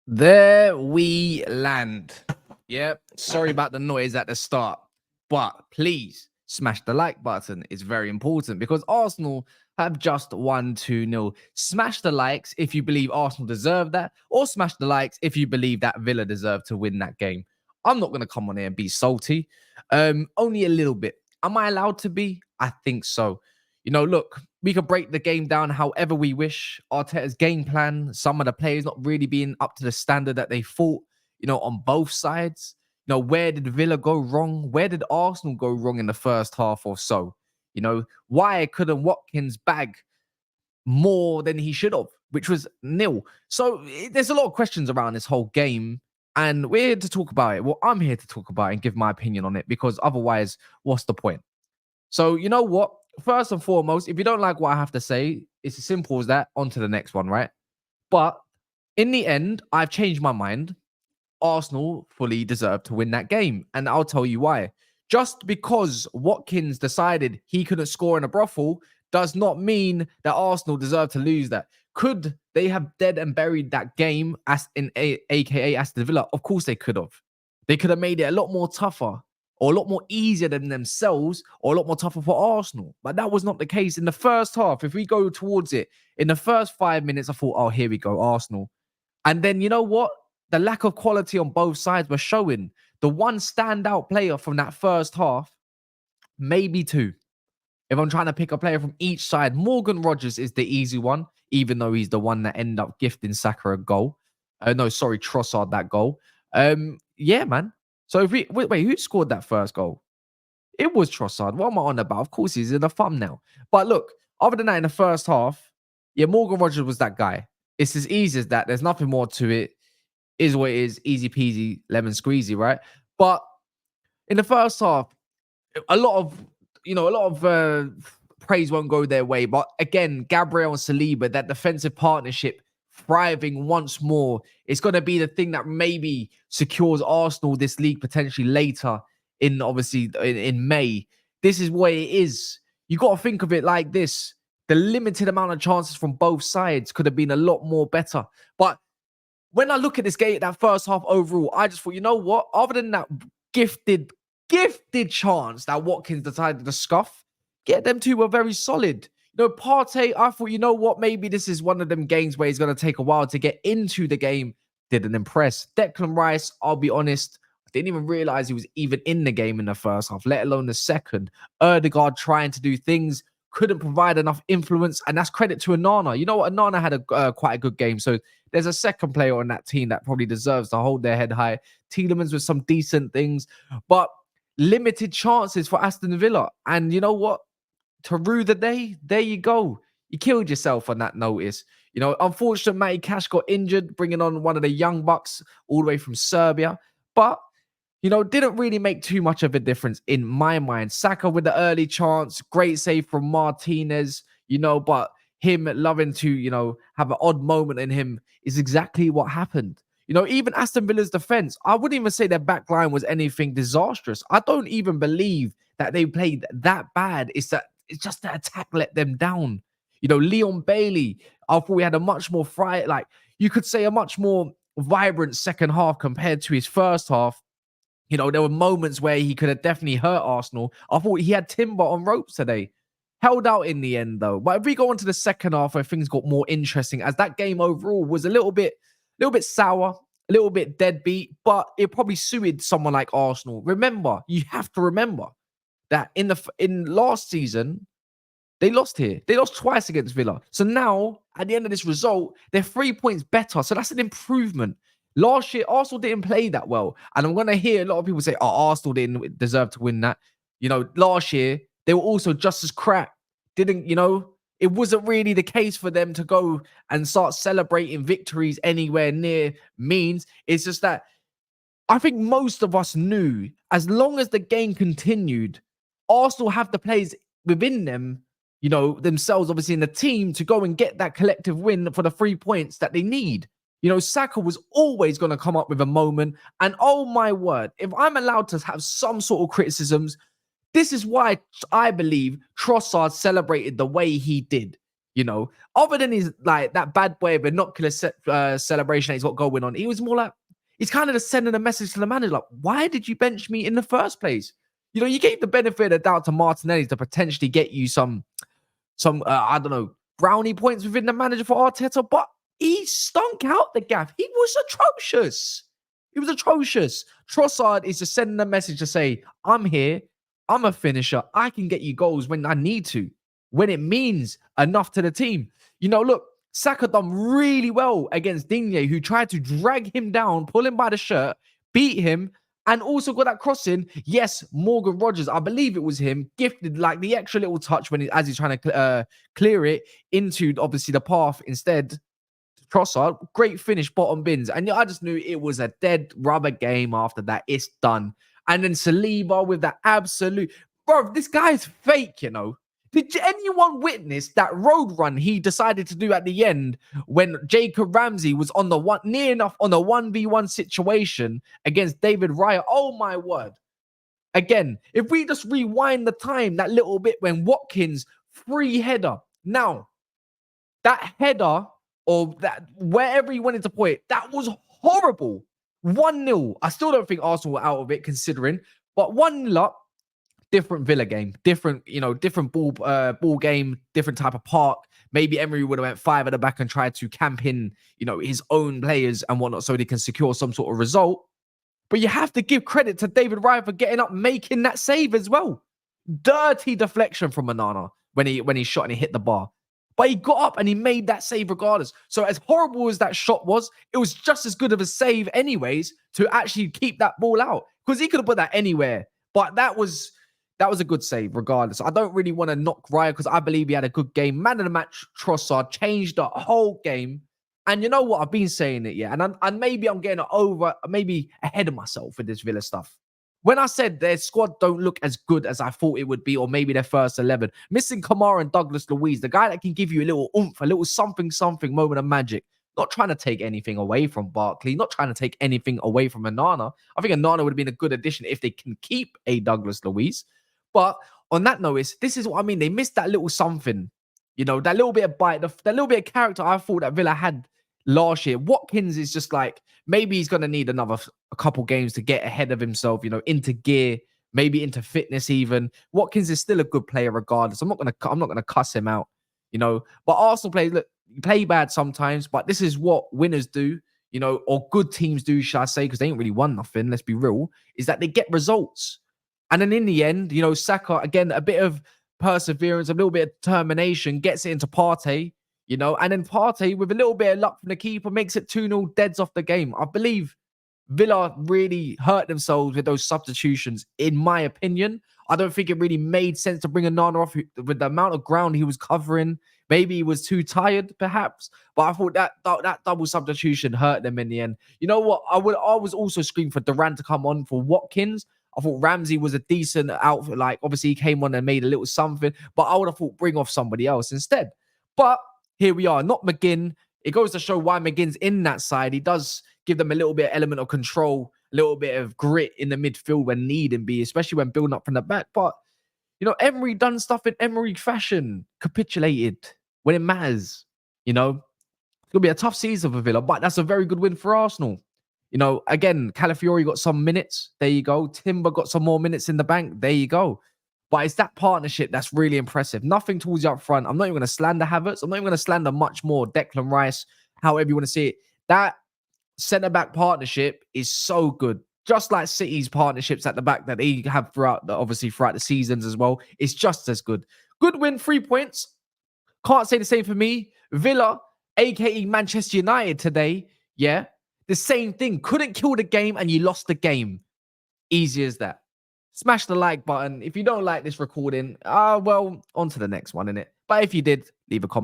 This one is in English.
There we land. Yeah, sorry about the noise at the start, but please smash the like button. It's very important because Arsenal have just won 2-0. Smash the likes if you believe Arsenal deserve that, or smash the likes if you believe that Villa deserve to win that game. I'm not going to come on here and be salty. Only a little bit. Am I allowed to be? I think so. Look, we could break the game down however we wish. Arteta's game plan, some of the players not really being up to the standard that they thought, on both sides. Where did Villa go wrong? Where did Arsenal go wrong in the first half or so? Why couldn't Watkins bag more than he should have, which was nil? So there's a lot of questions around this whole game, and we're here to talk about it. Well, I'm here to talk about it and give my opinion on it because otherwise, what's the point? So, you know what? First and foremost, if you don't like what I have to say, it's as simple as that. On to the next one, right? But in the end, I've changed my mind. Arsenal fully deserved to win that game. And I'll tell you why. Just because Watkins decided he couldn't score in a brothel does not mean that Arsenal deserve to lose that. Could they have dead and buried that game as in aka Aston Villa? Of course they could have. They could have made it a lot more tougher or a lot more easier than themselves or a lot more tougher for Arsenal. But that was not the case in the first half. If we go towards it, in the first 5 minutes, I thought, oh, here we go, Arsenal. And then you know what? The lack of quality on both sides was showing. The one standout player from that first half, maybe two. If I'm trying to pick a player from each side, Morgan Rogers is the easy one, even though he's the one that ended up gifting Saka a goal. No, sorry, Trossard that goal. Yeah, man. So if we wait, who scored that first goal? It was Trossard. What am I on about? Of course, he's in the thumbnail. But look, other than that, in the first half, yeah, Morgan Rogers was that guy. It's as easy as that. There's nothing more to it. Is what it is. Easy peasy, lemon squeezy, right? But in the first half, a lot of praise won't go their way. But again, Gabriel and Saliba, that defensive partnership thriving once more, it's going to be the thing that maybe secures Arsenal this league potentially later in obviously in May. This is what it is. You got to think of it like this. The limited amount of chances from both sides could have been a lot more better. But when I look at this game, that first half overall, I just thought, you know what? Other than that gifted chance that Watkins decided to scuff, them two were very solid. Partey, I thought, you know what? Maybe this is one of them games where he's going to take a while to get into the game. Didn't impress. Declan Rice, I'll be honest, I didn't even realize he was even in the game in the first half, let alone the second. Erdegaard trying to do things, couldn't provide enough influence, and that's credit to Onana. You know what? Onana had a quite a good game, so there's a second player on that team that probably deserves to hold their head high. Tielemans with some decent things, but limited chances for Aston Villa. And you know what? To rue the day, there you go. You killed yourself on that notice. Unfortunately, Matty Cash got injured, bringing on one of the young bucks all the way from Serbia. But didn't really make too much of a difference in my mind. Saka with the early chance, great save from Martinez, but him loving to, have an odd moment in him is exactly what happened. Even Aston Villa's defense, I wouldn't even say their back line was anything disastrous. I don't even believe that they played that bad. It's just the attack let them down. Leon Bailey, I thought we had a much more you could say a much more vibrant second half compared to his first half. There were moments where he could have definitely hurt Arsenal. I thought he had Timber on ropes today. Held out in the end, though. But if we go on to the second half where things got more interesting, as that game overall was a little bit sour, a little bit deadbeat, but it probably suited someone like Arsenal. Remember, you have to remember that in last season, they lost here. They lost twice against Villa. So now, at the end of this result, they're 3 points better. So that's an improvement. Last year, Arsenal didn't play that well. And I'm going to hear a lot of people say, oh, Arsenal didn't deserve to win that. Last year, they were also just as crap. It wasn't really the case for them to go and start celebrating victories anywhere near means. It's just that I think most of us knew, as long as the game continued, Arsenal have the players within them, themselves, obviously in the team, to go and get that collective win for the 3 points that they need. Saka was always going to come up with a moment. And oh my word, if I'm allowed to have some sort of criticisms, this is why I believe Trossard celebrated the way he did. Other than his like that bad boy binocular celebration that he's got going on, he was more like he's kind of just sending a message to the manager like, why did you bench me in the first place? You gave the benefit of the doubt to Martinelli to potentially get you some I don't know, brownie points within the manager for Arteta, but he stunk out the gaff. He was atrocious. He was atrocious. Trossard is just sending a message to say, I'm here. I'm a finisher. I can get you goals when I need to, when it means enough to the team. Look, Saka done really well against Digne, who tried to drag him down, pull him by the shirt, beat him, and also got that crossing. Yes, Morgan Rogers, I believe it was him, gifted like the extra little touch as he's trying to clear it into obviously the path instead. Trossard, great finish, bottom bins. And I just knew it was a dead rubber game after that. It's done. And then Saliba with that absolute... Bro, this guy's fake, Did anyone witness that road run he decided to do at the end when Jacob Ramsey was on the near enough on a 1v1 situation against David Raya? Oh my word. Again, if we just rewind the time that little bit when Watkins free header. Now, that header or that wherever he wanted to point, that was horrible. 1-0. I still don't think Arsenal were out of it considering, but 1-0 up. Different Villa game, different ball game, different type of park. Maybe Emery would have went 5 at the back and tried to camp in, his own players and whatnot so they can secure some sort of result. But you have to give credit to David Raya for getting up, making that save as well. Dirty deflection from Onana when he shot and he hit the bar. But he got up and he made that save regardless. So as horrible as that shot was, it was just as good of a save anyways to actually keep that ball out. Because he could have put that anywhere. But that was a good save regardless. I don't really want to knock Raya because I believe he had a good game. Man of the match, Trossard, changed the whole game. And you know what? I've been saying it, yeah. And maybe I'm getting maybe ahead of myself with this Villa stuff. When I said their squad don't look as good as I thought it would be, or maybe their first 11, missing Kamara and Douglas Luiz, the guy that can give you a little oomph, a little something moment of magic. Not trying to take anything away from Barkley, not trying to take anything away from Onana. I think Onana would have been a good addition if they can keep a Douglas Luiz. But on that note, this is what I mean. They missed that little something, that little bit of bite, that little bit of character I thought that Villa had last year. Watkins is just like, maybe he's going to need a couple games to get ahead of himself, into gear, maybe into fitness even. Watkins is still a good player regardless. I'm not going to cuss him out, But Arsenal play bad sometimes, but this is what winners do, or good teams do, shall I say, because they ain't really won nothing, let's be real, is that they get results. And then in the end, Saka, again, a bit of perseverance, a little bit of determination, gets it into Partey, and then Partey, with a little bit of luck from the keeper, makes it 2-0, deads off the game. I believe Villa really hurt themselves with those substitutions, in my opinion. I don't think it really made sense to bring Onana off with the amount of ground he was covering. Maybe he was too tired, perhaps. But I thought that double substitution hurt them in the end. You know what? I was also screaming for Duran to come on for Watkins. I thought Ramsey was a decent outfit. Like, obviously, he came on and made a little something. But I would have thought bring off somebody else instead. But here we are, not McGinn. It goes to show why McGinn's in that side. He does give them a little bit of element of control, a little bit of grit in the midfield when need and be, especially when building up from the back. But, Emery done stuff in Emery fashion, capitulated when it matters. It's going to be a tough season for Villa, but that's a very good win for Arsenal. Again, Calafiori got some minutes. There you go. Timber got some more minutes in the bank. There you go. But it's that partnership that's really impressive. Nothing towards you up front. I'm not even going to slander Havertz. I'm not even going to slander much more Declan Rice, however you want to see it. That centre-back partnership is so good. Just like City's partnerships at the back that they have throughout the seasons as well. It's just as good. Good win, 3 points. Can't say the same for me. Villa, a.k.a. Manchester United today, yeah. The same thing. Couldn't kill the game and you lost the game. Easy as that. Smash the like button. If you don't like this recording, well, on to the next one, innit? But if you did, leave a comment.